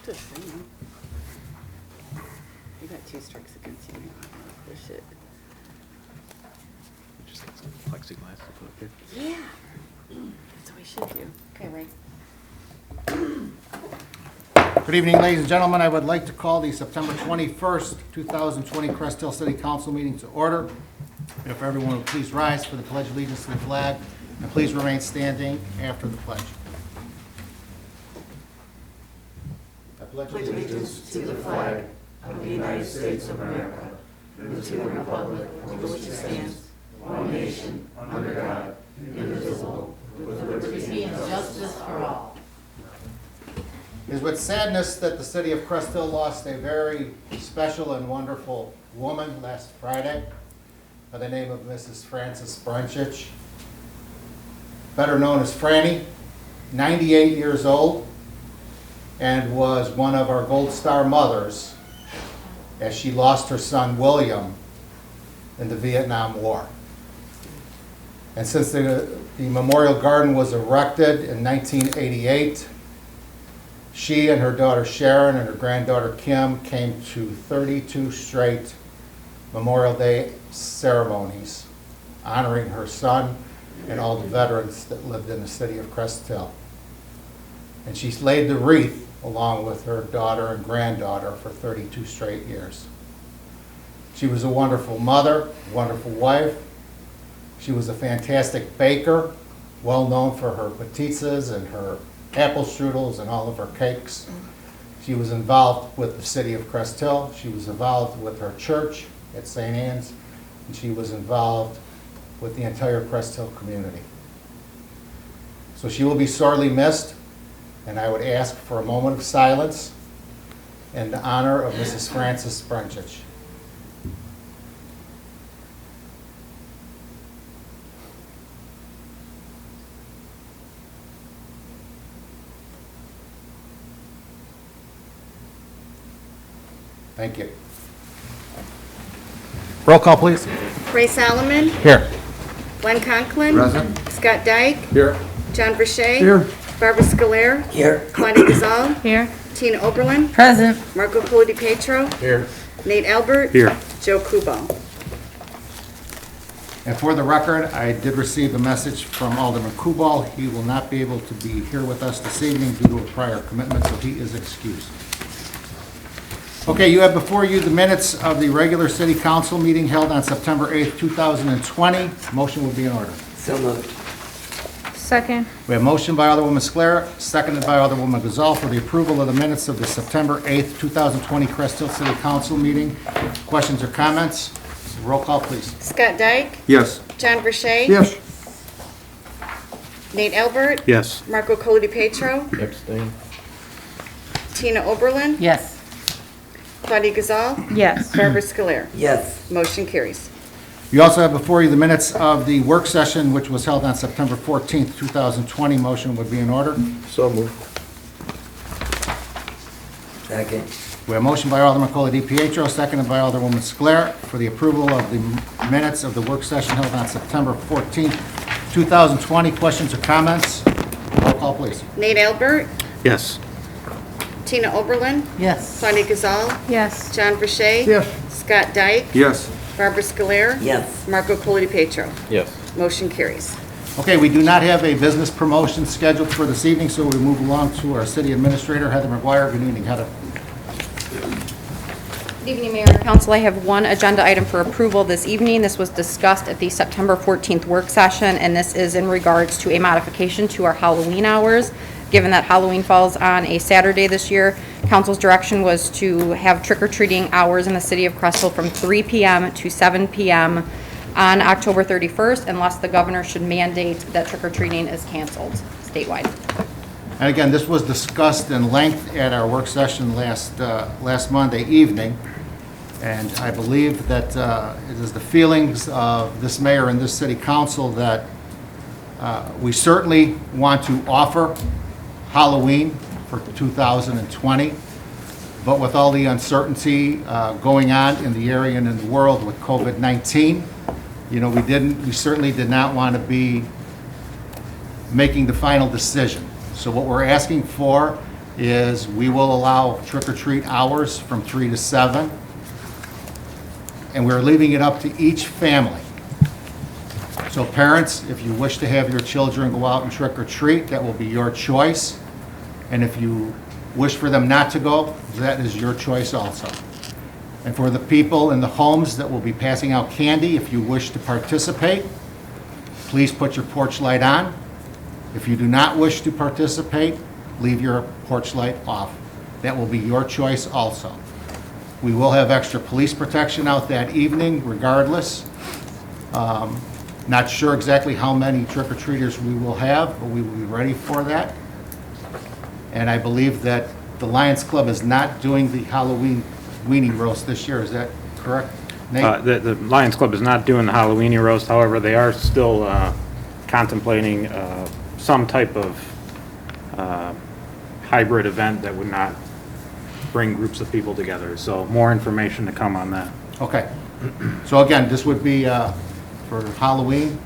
Just saying. You got 2 strikes against you now. This shit. Just get some plexiglass to put up here. Yeah. That's what we should do. Okay, Ray. Good evening, ladies and gentlemen. I would like to call the September 21st, 2020 Crest Hill City Council meeting to order. If everyone would please rise for the Pledge of Allegiance to the flag, and please remain standing after the pledge. I pledge Allegiance to the flag of the United States of America and to the republic for which it stands, one nation, under God, indivisible, with liberty and justice for all. It is with sadness that the city of Crest Hill lost a very special and wonderful woman last Friday by the name of Mrs. Frances Brunchich, better known as Franny, 98 years old, and was one of our Gold Star mothers as she lost her son William in the Vietnam War. And since the memorial garden was erected in 1988, she and her daughter Sharon and her granddaughter Kim came to 32 straight Memorial Day ceremonies honoring her son and all the veterans that lived in the city of Crest Hill. And she laid the wreath along with her daughter and granddaughter for 32 straight years. She was a wonderful mother, wonderful wife. She was a fantastic baker, well known for her pizzas and her apple strudels and all of her cakes. She was involved with the city of Crest Hill. She was involved with her church at St. Anne's, and she was involved with the entire Crest Hill community. So she will be sorely missed, and I would ask for a moment of silence in the honor of Mrs. Frances Brunchich. Thank you. Roll call, please. Ray Solomon, Here. Glenn Conklin. Present. Scott Dyke. Here. John Verche. Here. Barbara Scolaire. Here. Claudia Gazal. Here. Tina Oberlin. Present. Marco Polo Petro. Here. Nate Albert. Here. Joe Kubal. And for the record, I did receive a message from Alderman Kubal. He will not be able to be here with us this evening due to a prior commitment, so he is excused. Okay, you have before you the minutes of the regular city council meeting held on September 8th, 2020. Motion will be in order. So moved. Second. We have motion by Alderwoman Sclera, seconded by Alderwoman Gazal for the approval of the minutes of the September 8th, 2020 Crest Hill City Council meeting. Questions or comments? Roll call, please. Scott Dyke. Yes. John Verche. Yes. Nate Albert. Yes. Marco Polo Petro. Abstain. Tina Oberlin. Yes. Claudia Gazal. Yes. Barbara Scolaire. Yes. Motion carries. You also have before you the minutes of the work session, which was held on September 14th, 2020. Motion would be in order. So moved. Second. We have motion by Alderman Cola DiPietro, seconded by Alderwoman Sclera for the approval of the minutes of the work session held on September 14th, 2020. Questions or comments? Roll call, please. Nate Albert. Yes. Tina Oberlin. Yes. Claudia Gazal. Yes. John Verche. Yes. Scott Dyke. Yes. Barbara Scolaire. Yes. Marco Polo Petro. Yes. Motion carries. Okay, we do not have a business promotion scheduled for this evening, so we move along to our city administrator, Heather McGuire. Good evening, Heather. Good evening, Mayor and Council. I have one agenda item for approval this evening. This was discussed at the September 14th work session, and this is in regards to a modification to our Halloween hours. Given that Halloween falls on a Saturday this year, Council's direction was to have trick-or-treating hours in the city of Crest Hill from 3 p.m. to 7 p.m. on October 31st, unless the governor should mandate that trick-or-treating is canceled statewide. And again, this was discussed in length at our work session last Monday evening. And I believe that it is the feelings of this mayor and this city council that we certainly want to offer Halloween for 2020, but with all the uncertainty going on in the area and in the world with COVID-19, you know, we certainly did not want to be making the final decision. So what we're asking for is we will allow trick-or-treat hours from 3 to 7, and we're leaving it up to each family. So parents, if you wish to have your children go out and trick-or-treat, that will be your choice. And if you wish for them not to go, that is your choice also. And for the people in the homes that will be passing out candy, if you wish to participate, please put your porch light on. If you do not wish to participate, leave your porch light off. That will be your choice also. We will have extra police protection out that evening regardless. Not sure exactly how many trick-or-treaters we will have, but we will be ready for that. And I believe that the Lions Club is not doing the Halloween weenie roast this year. Is that correct, Nate? The Lions Club is not doing the Halloweeny roast, however, they are still contemplating some type of hybrid event that would not bring groups of people together. So more information to come on that. Okay. So again, this would be for Halloween.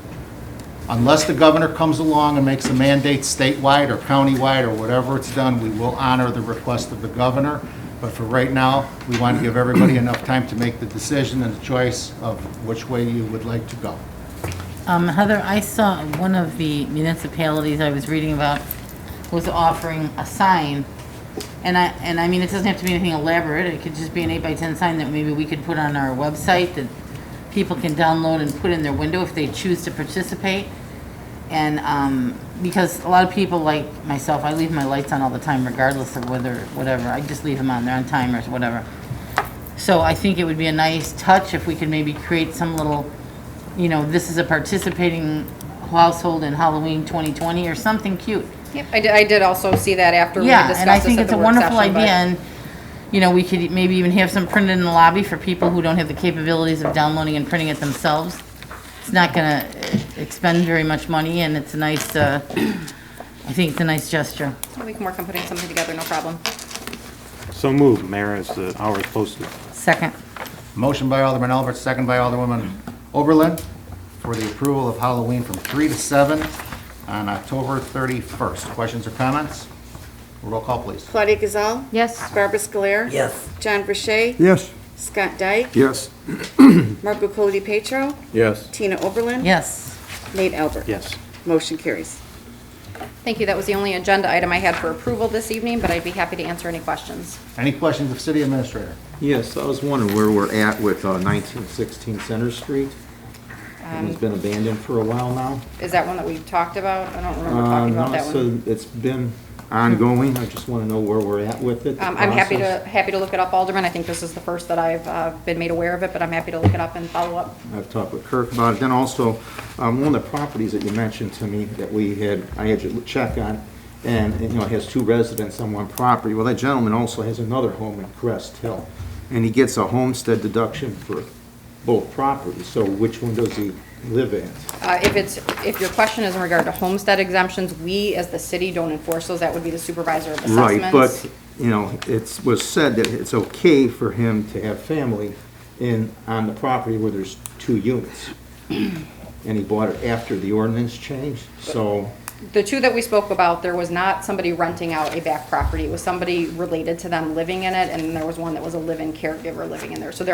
Unless the governor comes along and makes a mandate statewide or countywide or whatever it's done, we will honor the request of the governor. But for right now, we want to give everybody enough time to make the decision and the choice of which way you would like to go. Heather, I saw one of the municipalities I was reading about was offering a sign, and I mean, it doesn't have to be anything elaborate, it could just be an 8x10 sign that maybe we could put on our website that people can download and put in their window if they choose to participate. And because a lot of people like myself, I leave my lights on all the time regardless of whether, whatever, I just leave them on, they're on timers, whatever. So I think it would be a nice touch if we could maybe create some little, you know, this is a participating household in Halloween 2020 or something cute. Yep, I did also see that after we Yeah, discussed and I this think at it's the a work wonderful session, idea, but- and, you know, we could maybe even have some printed in the lobby for people who don't have the capabilities of downloading and printing it themselves. It's not gonna expend very much money, and it's a nice, I think it's a nice gesture. We can work on putting something together, no problem. So moved, Mayor, as the hours posted. Second. Motion by Alderman Albert, second by Alderwoman Oberlin for the approval of Halloween from 3 to 7 on October 31st. Questions or comments? Roll call, please. Claudia Gazal. Yes. Barbara Scoler. Yes. John Verche. Yes. Scott Dyke. Yes. Marco Cody Petro. Yes. Tina Oberlin. Yes. Nate Albert. Yes. Motion carries. Thank you, that was the only agenda item I had for approval this evening, but I'd be happy to answer any questions. Any questions of City Administrator? Yes, I was wondering where we're at with 1916 Center Street. It's been abandoned for a while now. Is that one that we talked about? I don't remember talking about that No, one. so it's been ongoing. I just want to know where we're at with it. the I'm happy process. to look it up, Alderman. I think this is the first that I've been made aware of it, but I'm happy to look it up and follow up. I've talked with Kirk about it. Then also, one of the properties that you mentioned to me that I had you check on, and you know, it has 2 residents on one property. Well, that gentleman also has another home in Crest Hill, and he gets a homestead deduction for both properties. So which one does he live at? If your question is in regard to homestead exemptions, we as the city don't enforce those. That would be the supervisor of assessments. Right, but, you know, it was said that it's okay for him to have family on the property where there's 2 units. And he bought it after the ordinance changed, so, The 2 that we spoke about, there was not somebody renting out a back property. It was somebody related to them living in it, and there was one that was a live-in caregiver living in there. So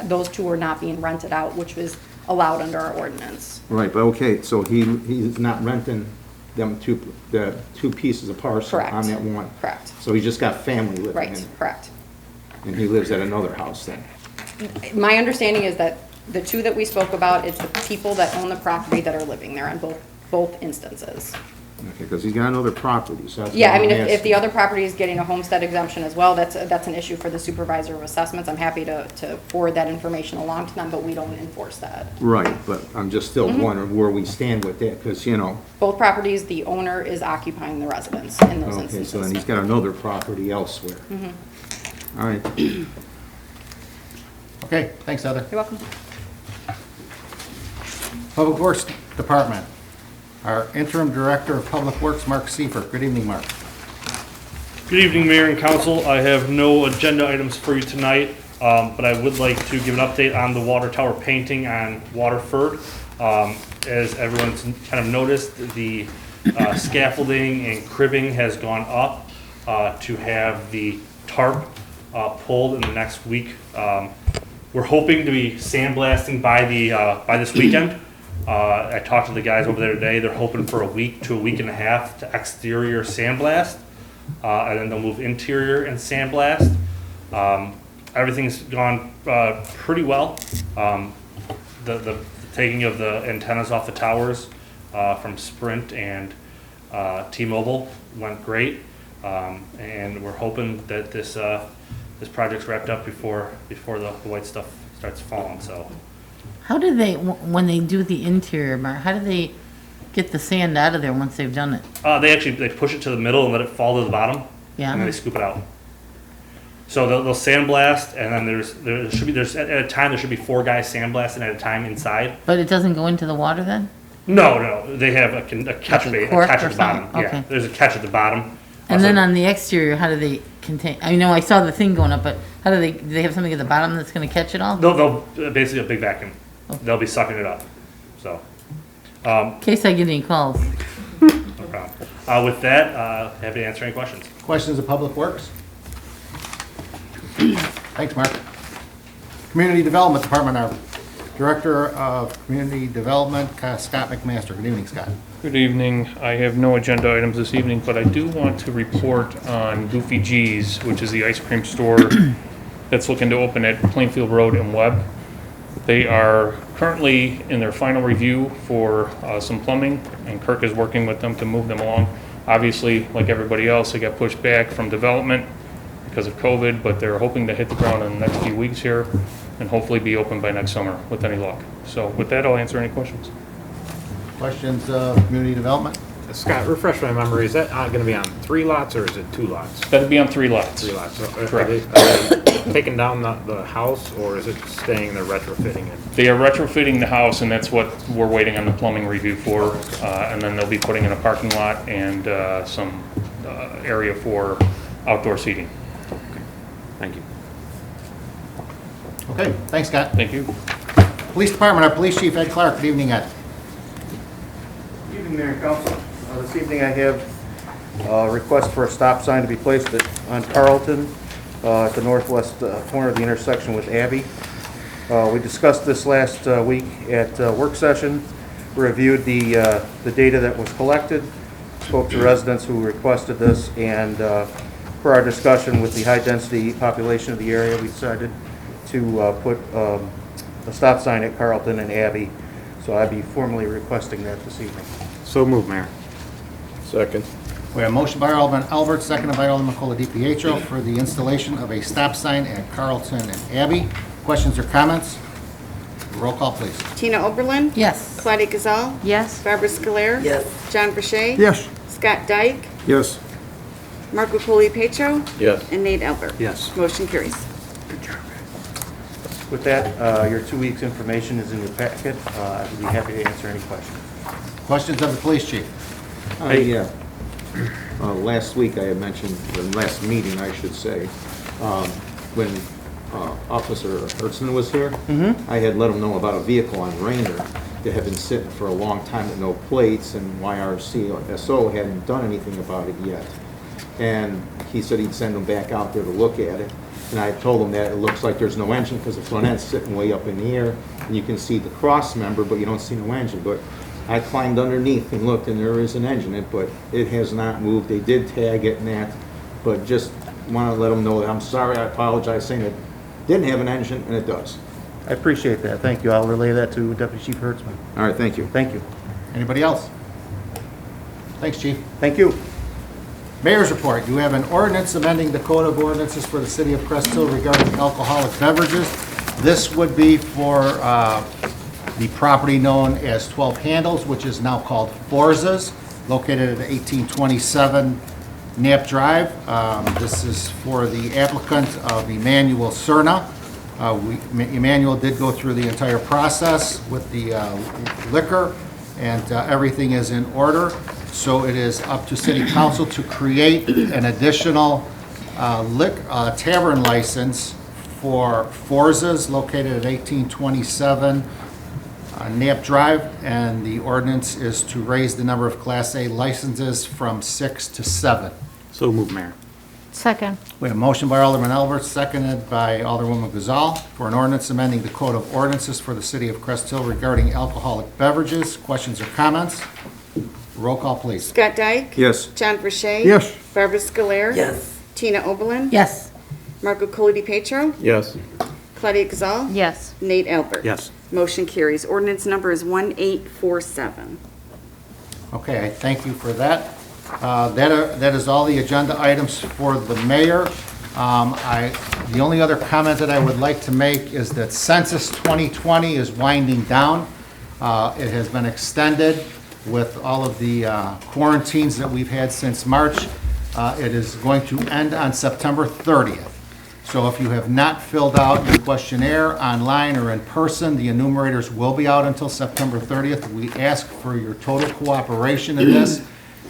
those 2 are not being rented out, which was allowed under our ordinance. right, but okay, so he's not renting them the 2 pieces of parcel Correct. on that one. Correct. So he just got family living in Right, it, correct. and he lives at another house then. My understanding is that the 2 that we spoke about, it's the people that own the property that are living there in both instances. Okay, because he's got another property, so that's Yeah, why I mean, I'm if the asking. other property is getting a homestead exemption as well, that's an issue for the supervisor of assessments. I'm happy to forward that information along to them, but we don't enforce that. Right, but I'm just still Mm-hmm. wondering where we stand with that, because, you know, Both properties, the owner is occupying the residence in those okay, instances. so then he's got another property elsewhere. All right. Okay, thanks, Heather. You're welcome. Public Works Department. Our Interim Director of Public Works, Mark Seifert. Good evening, Mark. Good evening, Mayor and Council. I have no agenda items for you tonight, but I would like to give an update on the water tower painting on Waterford. As everyone's kind of noticed, the scaffolding and cribbing has gone up to have the tarp pulled in the next week. We're hoping to be sandblasting by this weekend. I talked to the guys over there today. They're hoping for a week to a week and a half to exterior sandblast, and then they'll move interior and sandblast. Everything's gone pretty well. The taking of the antennas off the towers from Sprint and T-Mobile went great, and we're hoping that this project's wrapped up before the white stuff starts falling. So, How do they, when they do the interior, Mark, how do they get the sand out of there once they've done it? they push it to the middle and let it fall to the bottom, Yeah. and then they scoop it out. So they'll sandblast, and then there's at a time there should be 4 guys sandblasting at a time inside. But it doesn't go into the water then? No, they have a catch Like a a cork catch or at the bottom. something? Okay. Yeah, there's a catch at the bottom. And then on the exterior, how do they contain, I know I saw the thing going up, but how do they have something at the bottom that's gonna catch it all? they'll basically a big vacuum. Okay. They'll be sucking it up. So, In case I get any calls. no problem. With that, happy to answer any questions. Questions of Public Works? Thanks, Mark. Community Development Department, our Director of Community Development, Scott McMaster. Good evening, Scott. Good evening. I have no agenda items this evening, but I do want to report on Goofy G's, which is the ice cream store that's looking to open at Plainfield Road and Webb. They are currently in their final review for some plumbing, and Kirk is working with them to move them along. Obviously, like everybody else, they got pushed back from development because of COVID, but they're hoping to hit the ground in the next few weeks here and hopefully be open by next summer with any luck. So with that, I'll answer any questions. Questions of Community Development? Scott, refresh my memory, is that going to be on 3 lots or is it 2 lots? That'd be on 3 lots. 3 lots. So Correct. Are they taking down the house, or is it staying there retrofitting it? They are retrofitting the house, and that's what we're waiting on the plumbing review for. And then they'll be putting in a parking lot and some area for outdoor seating. Thank you. Okay, thanks, Scott. Thank you. Police Department, our Police Chief Ed Clark. Good evening, Ed. Good evening, Mayor and Council. This evening I have a request for a stop sign to be placed on Carlton at the northwest corner of the intersection with Abbey. We discussed this last week at work session, reviewed the data that was collected, spoke to residents who requested this, and for our discussion with the high-density population of the area, we decided to put a stop sign at Carlton and Abbey. So I'd be formally requesting that this evening. So moved, Mayor. Second. We have a motion by Alderman Albert, seconded by Alderman Nicola DiPietro for the installation of a stop sign at Carlton and Abbey. Questions or comments? Roll call, please. Tina Oberlin. Yes. Claudia Gazal. Yes. Barbara Scoler. Yes. John Verche. Yes. Scott Dyke. Yes. Marco Poli Petro. Yes. And Nate Albert. Yes. Motion carries. With that, your 2 weeks' information is in your packet. I'd be happy to answer any questions. Questions of the Police Chief? Last week I had mentioned, or last meeting I should say, when Officer Hertzman was here, I had let him know about a vehicle on Rainer that had been sitting for a long time with no plates, and why our CSO hadn't done anything about it yet. And he said he'd send them back out there to look at it. And I told him that it looks like there's no engine because the front end's sitting way up in the air, and you can see the cross member, but you don't see no engine. But I climbed underneath and looked, and there is an engine in it, but it has not moved. They did tag it and that, but just want to let them know that I'm sorry, I apologize, saying it didn't have an engine, and it does. I appreciate that. Thank you. I'll relay that to Deputy Chief Hertzman. All right, thank you. Thank you. Anybody else? Thanks, Chief. Thank you. Mayor's report. You have an ordinance amending the Code of Ordinances for the City of Crest Hill regarding alcoholic beverages. This would be for the property known as 12 Handles, which is now called Forza's, located at 1827 Knapp Drive. This is for the applicant of Emmanuel Cerna. Emmanuel did go through the entire process with the liquor, and everything is in order. So it is up to City Council to create an additional tavern license for Forza's located at 1827 Knapp Drive, and the ordinance is to raise the number of Class A licenses from 6 to 7. So moved, Mayor. Second. We have a motion by Alderman Albert, seconded by Alderwoman Gazal, for an ordinance amending the Code of Ordinances for the City of Crest Hill regarding alcoholic beverages. Questions or comments? Roll call, please. Scott Dyke? Yes. John Verche? Yes. Barbara Scoler? Yes. Tina Oberlin? Yes. Marco Polo DePietro? Yes. Claudia Gazal? Yes. Nate Albert? Yes. Motion carries. Ordinance number is 1847. Okay, I thank you for that. That is all the agenda items for the mayor. The only other comment that I would like to make is that Census 2020 is winding down. It has been extended with all of the quarantines that we've had since March. It is going to end on September 30th. So if you have not filled out your questionnaire online or in person, the enumerators will be out until September 30th. We ask for your total cooperation in this.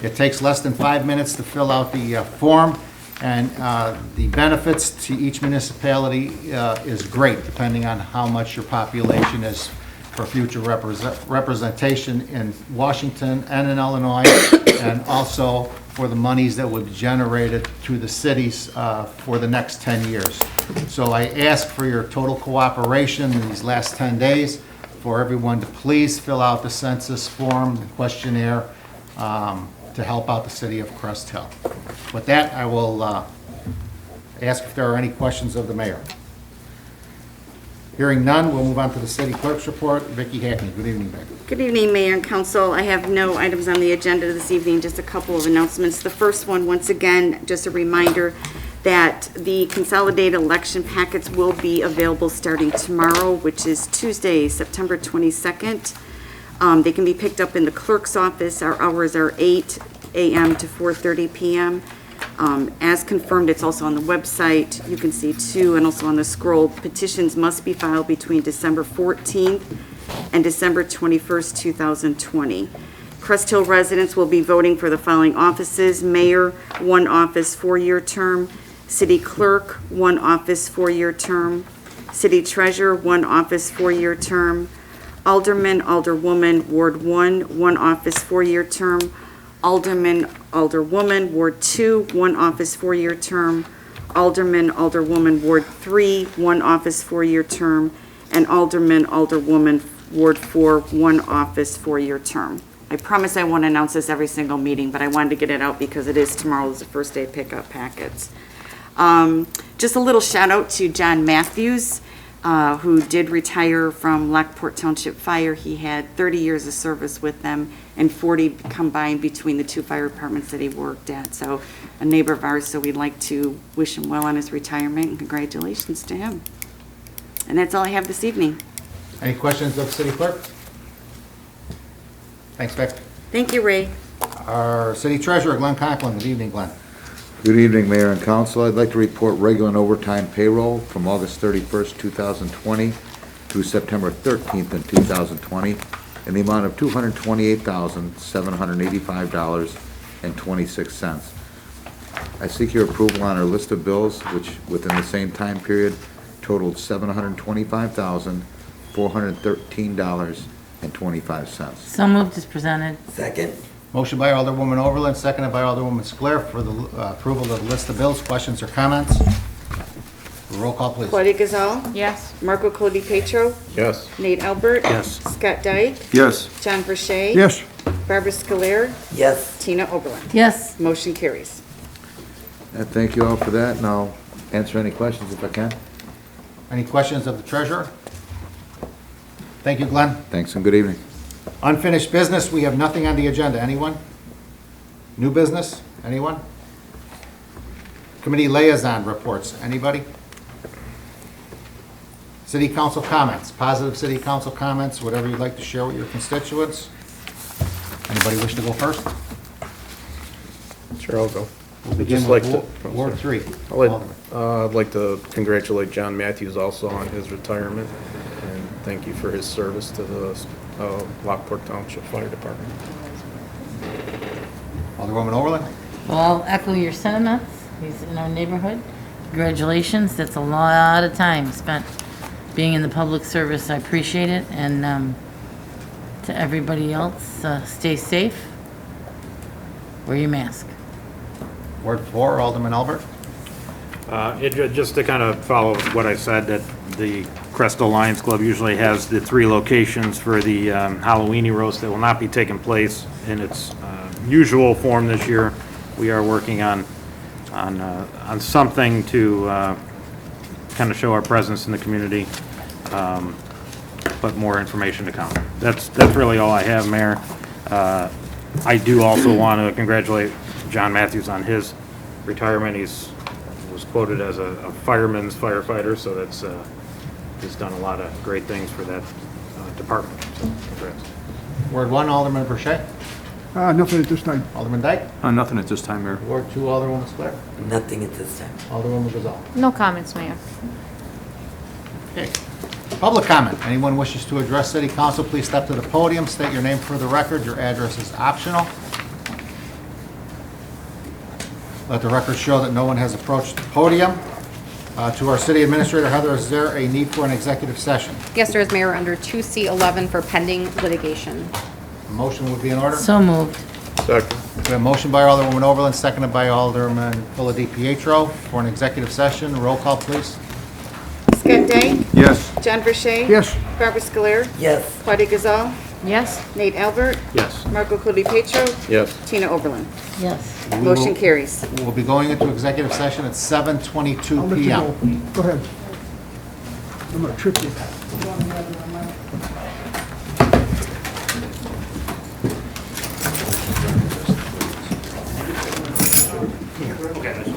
It takes less than 5 minutes to fill out the form, and the benefits to each municipality is great, depending on how much your population is for future representation in Washington and in Illinois, and also for the monies that would be generated to the cities for the next 10 years. So I ask for your total cooperation in these last 10 days for everyone to please fill out the census form, the questionnaire, to help out the city of Crest Hill. With that, I will ask if there are any questions of the mayor. Hearing none, we'll move on to the city clerk's report. Vicki Hackney, good evening, Vicki. Good evening, Mayor and Council. I have no items on the agenda this evening, just a couple of announcements. The first one, once again, just a reminder that the consolidated election packets will be available starting tomorrow, which is Tuesday, September 22nd. They can be picked up in the clerk's office. Our hours are 8 a.m. to 4:30 p.m. As confirmed, it's also on the website. You can see too, and also on the scroll, petitions must be filed between December 14th and December 21st, 2020. Crest Hill residents will be voting for the following offices: mayor, 1 office, 4-year term; city clerk, 1 office, 4-year term; city treasurer, 1 office, 4-year term; alderman, alderwoman, Ward 1, 1 office, 4-year term; alderman, alderwoman, Ward 2, 1 office, 4-year term; alderman, alderwoman, Ward 3, 1 office, 4-year term; and alderman, alderwoman, Ward 4, 1 office, 4-year term. I promise I won't announce this every single meeting, but I wanted to get it out because it is tomorrow's the first day of pickup packets. Just a little shout out to John Matthews, who did retire from Lockport Township Fire. He had 30 years of service with them and 40 combined between the 2 fire departments that he worked at. So a neighbor of ours, so we'd like to wish him well on his retirement, and congratulations to him. And that's all I have this evening. Any questions of the city clerk? Thanks, Vic. Thank you, Ray. Our city treasurer, Glenn Conklin. Good evening, Glenn. Good evening, Mayor and Council. I'd like to report regular and overtime payroll from August 31st, 2020 through September 13th in 2020 in the amount of $228,785.26. I seek your approval on our list of bills, which within the same time period totaled $725,413.25. So moved as presented. Second. Motion by Alderwoman Overland, seconded by Alderwoman Sclair for the approval of the list of bills. Questions or comments? Roll call, please. Claudia Gazal. Yes. Marco Polo DePietro. Yes. Nate Albert. Yes. Scott Dyke. Yes. John Verche. Yes. Barbara Scoler. Yes. Tina Oberlin. Yes. Motion carries. Thank you all for that, and I'll answer any questions if I can. Any questions of the treasurer? Thank you, Glenn. Thanks and good evening. Unfinished business, we have nothing on the agenda. Anyone? New business? Anyone? Committee liaison reports. Anybody? City council comments, positive city council comments, whatever you'd like to share with your constituents. Anybody wish to go first? Sure, I'll go. We'll begin Just with like to- Ward 3. I'd like to congratulate John Matthews also on his retirement, and thank you for his service to the Lockport Township Fire Department. Alderwoman Overland. Well, I'll echo your sentiments. He's in our neighborhood. Congratulations. That's a lot of time spent being in the public service. I appreciate it. And to everybody else, stay safe. Wear your mask. Ward 4, Alderman Albert. Just to kind of follow what I said, that the Crest Lions Club usually has the 3 locations for the Halloweeny roast that will not be taking place in its usual form this year. We are working on something to kind of show our presence in the community, but more information to come. That's really all I have, Mayor. I do also want to congratulate John Matthews on his retirement. He's was quoted as a fireman's firefighter, so that's he's done a lot of great things for that department. So congrats. Ward 1, Alderman Burchett. Nothing at this time. Alderman Dyke. Nothing at this time, Mayor. Ward 2, Alderwoman Sclair. Nothing at this time. Alderwoman Gazal. No comments, Mayor. Okay. Public comment. Anyone wishes to address City Council, please step to the podium, state your name for the record. Your address is optional. Let the record show that no one has approached the podium. To our City Administrator, Heather, is there a need for an executive session? Yes, there is, Mayor, under 2C11 for pending litigation. A motion would be in order. So moved. We have a motion by Alderwoman Overland, seconded by Alderman Phila DiPietro for an executive session. Roll call, please. Scott Day? Yes. John Verche? Yes. Barbara Scoler? Yes. Claudia Gazal? Yes? Nate Albert? Yes. Marco Petro? Yes. Tina Oberlin? Yes. Motion carries. We'll be going into executive session at 7:22 I'll let you PM. go. Go ahead. I'm gonna trip you. Okay.